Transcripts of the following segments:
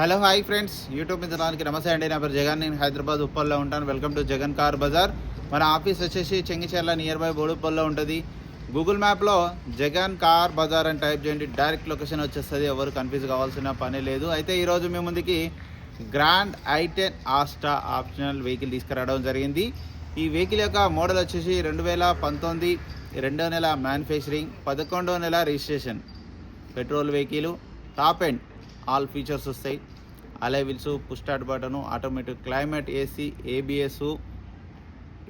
Hello hi friends, YouTube మిత్రులకి నమస్తే అండి. నా పేరు జగన్. నేను హైదరాబాద్ ఉప్పల్లో ఉంటాను. Welcome to Jagan car Bazaar. మన ఆఫీస్ వచ్చేసి చెంగిచెర్ల నియర్ బై బోడుప్పల్లో ఉంటుంది. గూగుల్ మ్యాప్లో జగన్ కార్ బజార్ అని టైప్ చేయండి, డైరెక్ట్ లొకేషన్ వచ్చేస్తుంది. ఎవరు కన్ఫ్యూజ్ కావాల్సిన పని లేదు. అయితే ఈరోజు మేము ముందుకి grand i10 Asta optional vehicle తీసుకురావడం జరిగింది. ఈ వెహికల్ యొక్క మోడల్ వచ్చేసి 2019 2వ నెల మ్యానుఫ్యాక్చరింగ్, 11వ నెల registration. Petrol vehicle, top end all features వస్తాయి. Alloy wheels, push start button, automatic climate, AC, ABS,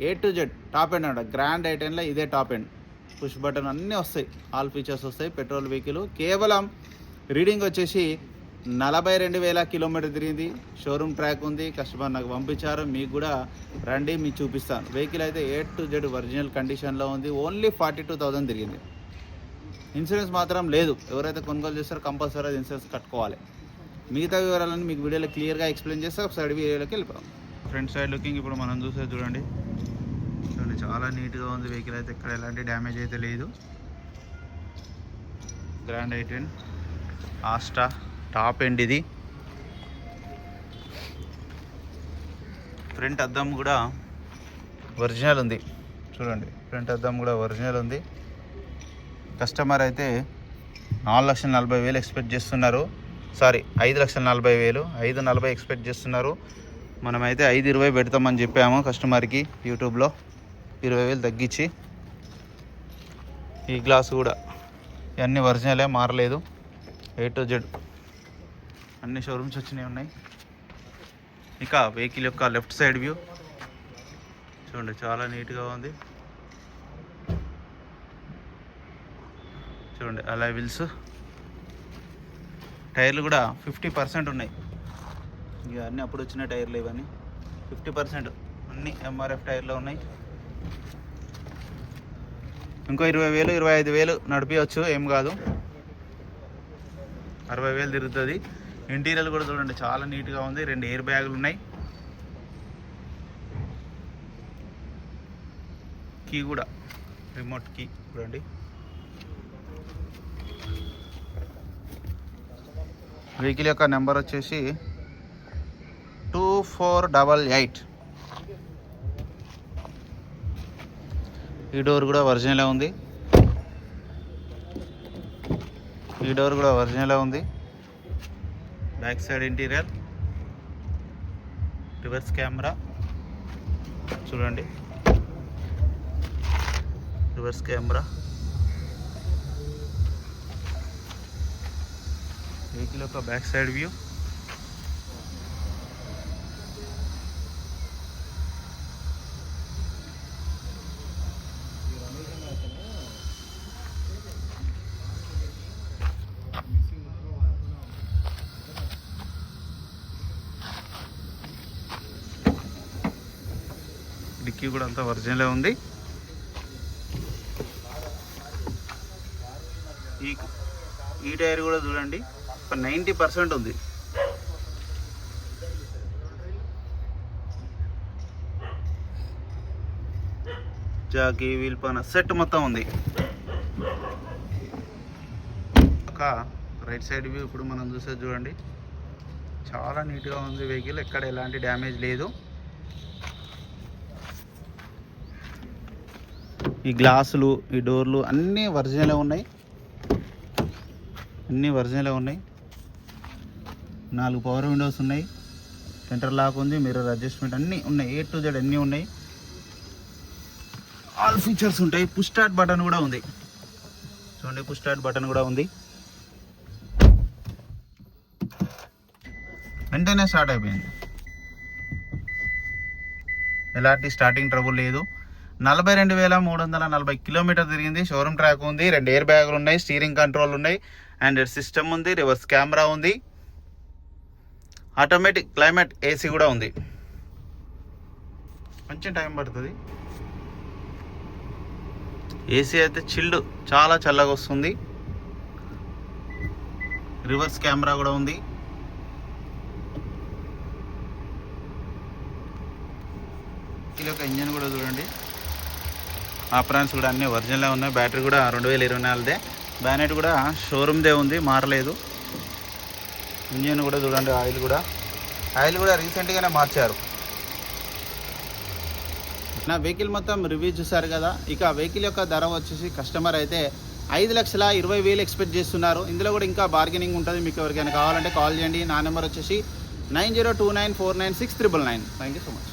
A to Z top end అంట. గ్రాండ్ i10లో ఇదే టాప్ ఎండ్. పుష్ బటన్ అన్నీ వస్తాయి, ఆల్ ఫీచర్స్ వస్తాయి. Petrol vehicle. కేవలం రీడింగ్ వచ్చేసి 42,000 kilometre తిరిగింది. షోరూమ్ ట్రాక్ ఉంది. కస్టమర్ నాకు పంపించారు. మీకు కూడా రండి, మీకు చూపిస్తాను. వెహికల్ అయితే A to Z ఒరిజినల్ కండిషన్లో ఉంది. ఓన్లీ 42,000 తిరిగింది. ఇన్సూరెన్స్ మాత్రం లేదు. ఎవరైతే కొనుగోలు చేస్తారో కంపల్సరీ ఇన్సూరెన్స్ కట్టుకోవాలి. మిగతా వివరాలను మీకు వీడియోలో క్లియర్గా ఎక్స్ప్లెయిన్ చేస్తే ఒకసారి వీడియోలోకి వెళ్ళిపోతాం. ఫ్రంట్ సైడ్ లుకింగ్ ఇప్పుడు మనం చూసేది చూడండి. చాలా నీట్గా ఉంది. వెహికల్ అయితే ఎక్కడ ఎలాంటి డ్యామేజ్ అయితే లేదు. Grand i10 Asta top end ఇది. ఫ్రంట్ అద్దం కూడా ఒరిజినల్ ఉంది చూడండి. ఫ్రంట్ అద్దం కూడా ఒరిజినల్ ఉంది. కస్టమర్ అయితే 4,40,000 ఎక్స్పెక్ట్ చేస్తున్నారు. సారీ, 5,40,000, 5,40,000 ఎక్స్పెక్ట్ చేస్తున్నారు. మనమైతే 5,20,000 పెడతామని చెప్పాము కస్టమర్కి. యూట్యూబ్లో 20,000 తగ్గించి. ఈ గ్లాస్ కూడా ఇవన్నీ ఒరిజినలే, మారలేదు. A to Z అన్ని షోరూమ్స్ వచ్చినాయి ఉన్నాయి. ఇక వెహికల్ యొక్క లెఫ్ట్ సైడ్ వ్యూ చూడండి, చాలా నీట్గా ఉంది. చూడండి, అలై వీల్స్, టైర్లు కూడా 50% ఉన్నాయి. ఇక అన్నీ అప్పుడు వచ్చిన టైర్లు ఇవన్నీ 50%, అన్నీ MRF టైర్లో ఉన్నాయి. ఇంకో 20,000, 25,000 నడిపించవచ్చు, ఏం కాదు. 60,000 తిరుగుతుంది. ఇంటీరియర్ కూడా చూడండి, చాలా నీట్గా ఉంది. 2 ఎయిర్ బ్యాగులు ఉన్నాయి. కీ కూడా, రిమోట్ కీ చూడండి. వెహికల్ యొక్క నెంబర్ వచ్చేసి 2488. ఈ డోర్ కూడా ఒరిజినలే ఉంది. ఈ డోర్ కూడా ఒరిజినలే ఉంది. Back side interior, reverse camera చూడండి. Reverse camera. వెహికల్ యొక్క బ్యాక్ సైడ్ వ్యూ. డిక్కీ కూడా అంతా ఒరిజినలే ఉంది. ఈ టైర్ కూడా చూడండి, 90% ఉంది. జాకీ, వీల్ పైన సెట్ మొత్తం ఉంది. ఒక రైట్ సైడ్ వ్యూ ఇప్పుడు మనం చూసేది చూడండి. చాలా నీట్గా ఉంది వెహికల్, ఎక్కడ ఎలాంటి డ్యామేజ్ లేదు. ఈ గ్లాసులు, ఈ డోర్లు అన్నీ ఒరిజినలే ఉన్నాయి. అన్నీ ఒరిజినలే ఉన్నాయి. 4 పవర్ విండోస్ ఉన్నాయి. సెంటర్ లాక్ ఉంది. మిర్రర్ అడ్జస్ట్మెంట్ అన్నీ ఉన్నాయి. A to Z అన్నీ ఉన్నాయి. ఆల్ ఫీచర్స్ ఉంటాయి. పుష్ స్టార్ట్ బటన్ కూడా ఉంది చూడండి. పుష్ స్టార్ట్ బటన్ కూడా ఉంది. వెంటనే స్టార్ట్ అయిపోయింది. ఎలాంటి స్టార్టింగ్ ట్రబుల్ లేదు. 42,340 కిలోమీటర్ తిరిగింది. షోరూమ్ ట్రాక్ ఉంది. 2 ఎయిర్ బ్యాగులు ఉన్నాయి. స్టీరింగ్ కంట్రోల్ ఉన్నాయి. ఆండ్రాయిడ్ సిస్టమ్ ఉంది. రివర్స్ కెమెరా ఉంది. ఆటోమేటిక్ క్లైమేట్ ఏసీ కూడా ఉంది. కొంచెం టైం పడుతుంది. ఏసీ అయితే చిల్డ్, చాలా చల్లగా వస్తుంది. రివర్స్ కెమెరా కూడా ఉంది. ఈ యొక్క ఇంజన్ కూడా చూడండి. ఆపరాన్స్ కూడా అన్నీ ఒరిజినల్గా ఉన్నాయి. బ్యాటరీ కూడా 2024దే. బ్యానెట్ కూడా షోరూమ్దే ఉంది, మారలేదు. ఇంజిన్ కూడా చూడండి, ఆయిల్ కూడా రీసెంట్గానే మార్చారు. నా వెహికల్ మొత్తం రివ్యూ చూసారు కదా. ఇక వెహికల్ యొక్క ధర వచ్చేసి కస్టమర్ అయితే 5,20,000 ఎక్స్పెక్ట్ చేస్తున్నారు. ఇందులో కూడా ఇంకా బార్గెనింగ్ ఉంటుంది. మీకు ఎవరికైనా కావాలంటే కాల్ చేయండి. నా నెంబర్ వచ్చేసి 9029496999. Thank you so much.